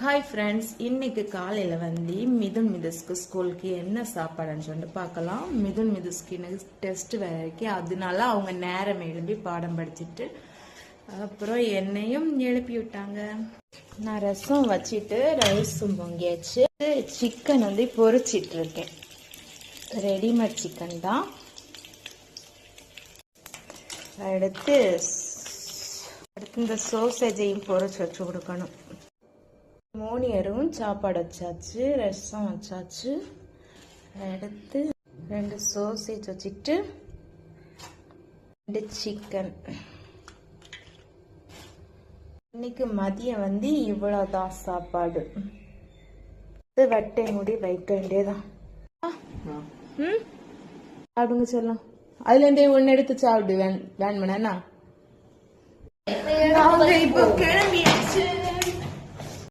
Hi friends, இன்னைக்கு காலையில் வந்து மிதுன் மிதுஸ்க்கு ஸ்கூலுக்கு என்ன சாப்பாடுன்னு சொல்லிட்டு பார்க்கலாம். மிதுன் மிதுஸ்க்கு டெஸ்ட் வேலைக்கு, அதனால அவங்க நேரம் எழுப்பி பாடம் படிச்சுட்டு அப்புறம் என்னையும் எழுப்பி விட்டாங்க. நான் ரசம் வச்சுட்டு ரைஸும் பொங்கியாச்சு. சிக்கன் வந்து பொரிச்சிட்டு இருக்கேன். ரெடிமேட் சிக்கன் தான். அடுத்து இந்த சோசேஜையும் பொரிச்சு வச்சு கொடுக்கணும். மோனியரும் சாப்பாடு வச்சாச்சு, ரசம் வச்சாச்சு. அடுத்து 2 சோசேஜ் வச்சுட்டு 2 சிக்கன். இன்னைக்கு மதியம் வந்து இவ்வளோதான் சாப்பாடு. வட்டை மூடி வைக்க வேண்டியதான். சாப்பிடுங்க சொல்லலாம். அதுலேருந்தே ஒன்று எடுத்து சாப்பிடு வேணுமண்ணா. இப்போ கிளம்பியாச்சு.